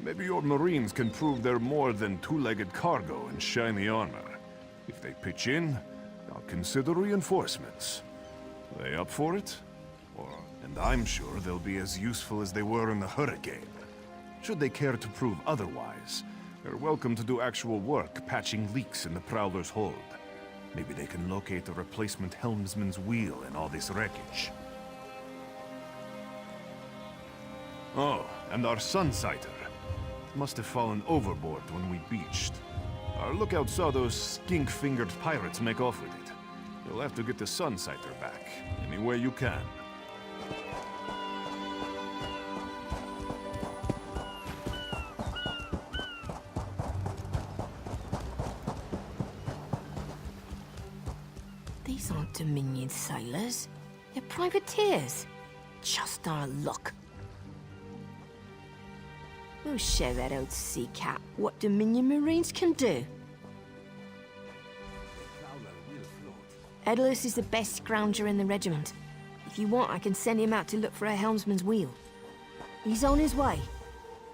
Maybe your Marines can prove they're more than two-legged cargo in shiny armor. If they pitch in, I'll consider reinforcements. They up for it? And I'm sure they'll be as useful as they were in the Hurricane. Should they care to prove otherwise, they're welcome to do actual work patching leaks in the Prowler's hold. Maybe they can locate a replacement helmsman's wheel in all this wreckage. Oh, and our Sunsighter. Must have fallen overboard when we beached. Our lookout saw those skink-fingered pirates make off with it. You'll have to get the Sunsighter back, any way you can. These aren't Dominion sailors. They're privateers. Just our luck. We'll show that old sea cat what Dominion Marines can do. Edalus is the best scrounger in the regiment. If you want, I can send him out to look for a helmsman's wheel. He's on his way.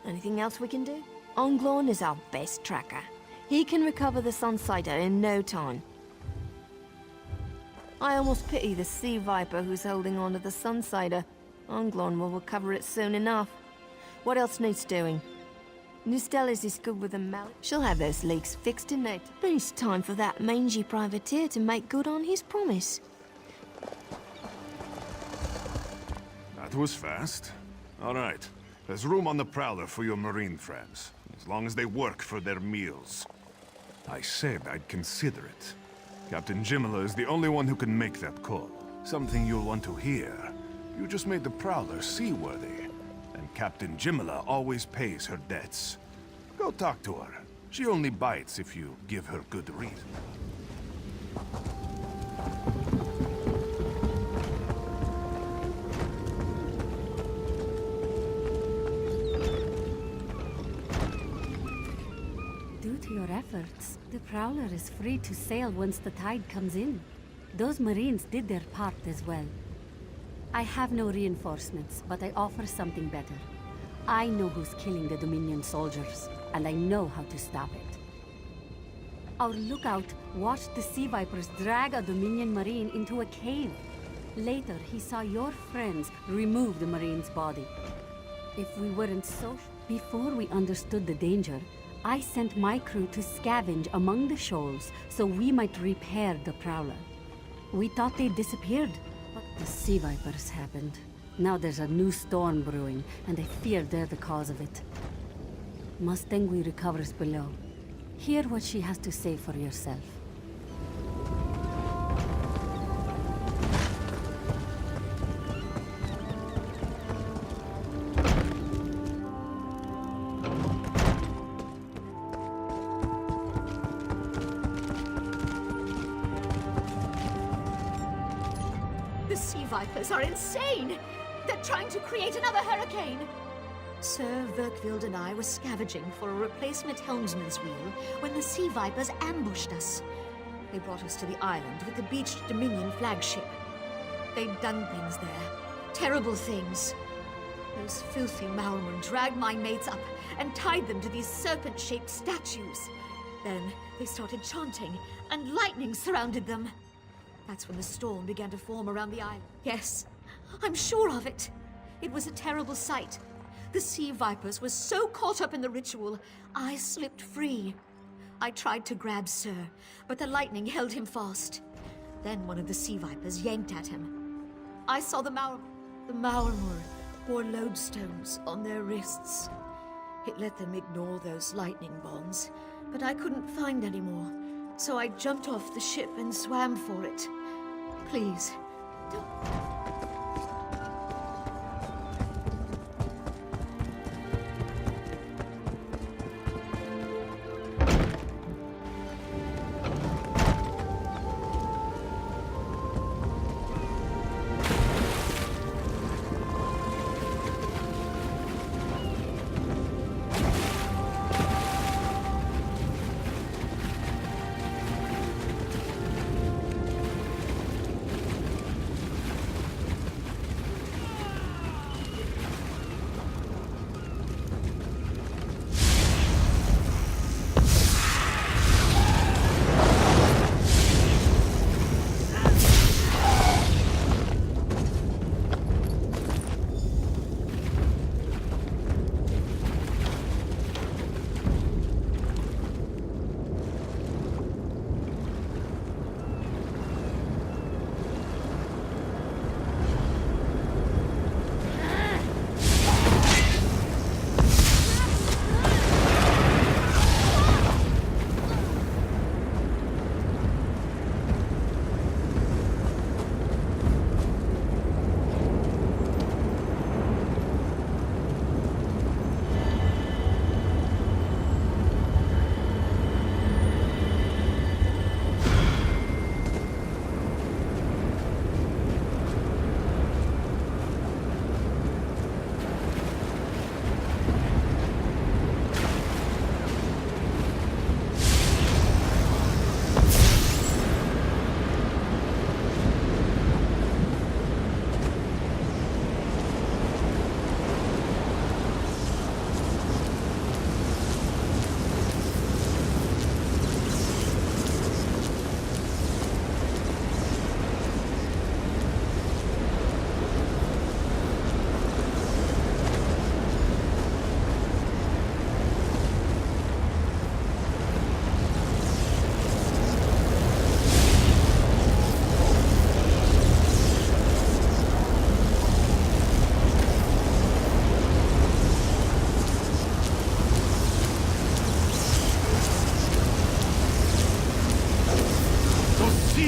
Anything else we can do? Onglorn is our best tracker. He can recover the Sunsighter in no time. I almost pity the Sea Viper who's holding on to the Sunsighter. Onglorn will recover it soon enough. What else needs doing? Nustellis is good with a mallet. She'll have those leaks fixed in no time. But it's time for that mangy privateer to make good on his promise. That was fast. All right. There's room on the Prowler for your Marine friends, as long as they work for their meals. I said I'd consider it. Captain Jimala is the only one who can make that call. Something you'll want to hear. You just made the Prowler seaworthy. And Captain Jimala always pays her debts. Go talk to her. She only bites if you give her good reason. Due to your efforts, the Prowler is free to sail once the tide comes in. Those Marines did their part as well. I have no reinforcements, but I offer something better. I know who's killing the Dominion soldiers, and I know how to stop it. Our lookout watched the Sea Vipers drag a Dominion Marine into a cave. Later, he saw your friends remove the Marine's body. If we weren't so... Before we understood the danger, I sent my crew to scavenge among the shoals so we might repair the Prowler. We thought they disappeared, but the Sea Vipers happened. Now there's a new storm brewing, and I fear they're the cause of it. Mustangui recovers below. Hear what she has to say for yourself. The Sea Vipers are insane! They're trying to create another hurricane! Sir Verkvild and I were scavenging for a replacement helmsman's wheel when the Sea Vipers ambushed us. They brought us to the island with the beached Dominion flagship. They'd done things there. Terrible things. Those filthy Maormer dragged my mates up and tied them to these serpent-shaped statues. Then they started chanting, and lightning surrounded them. That's when the storm began to form around the island. Yes, I'm sure of it. It was a terrible sight. The Sea Vipers were so caught up in the ritual, I slipped free. I tried to grab Sir, but the lightning held him fast. Then one of the Sea Vipers yanked at him. I saw the Maormer wore lodestones on their wrists. It let them ignore those lightning bonds, but I couldn't find any more. So I jumped off the ship and swam for it. Please, don't...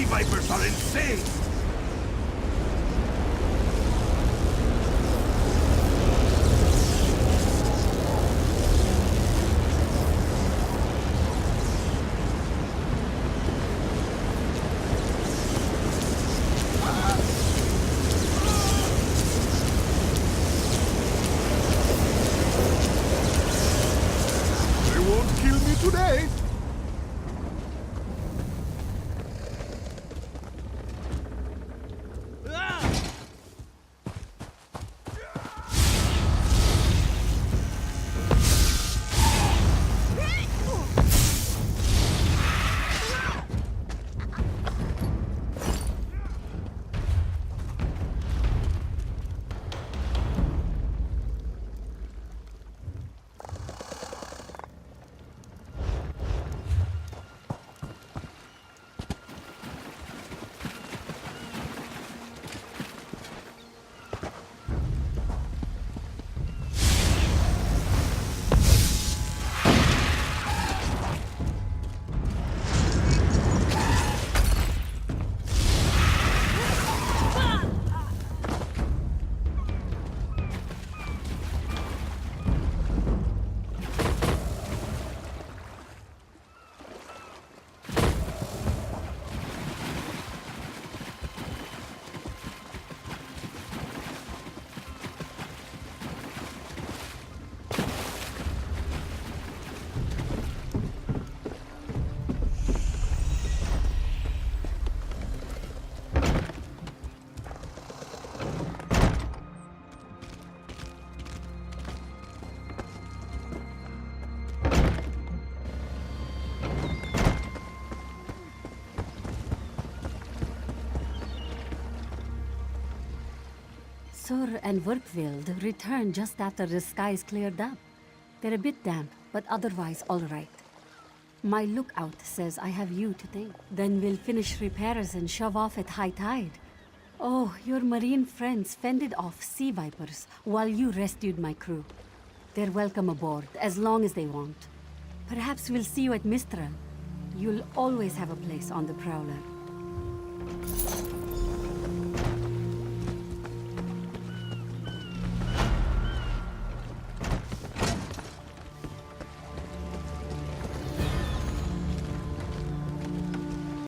vipers are insane! They won't kill me today! Suhr and Werkwild returned just after the skies cleared up. They're a bit damp, but otherwise all right. My lookout says I have you to thank. Then we'll finish repairs and shove off at high tide. Oh, your marine friends fended off sea vipers while you rescued my crew. They're welcome aboard, as long as they want. Perhaps we'll see you at Mistral. You'll always have a place on the Prowler.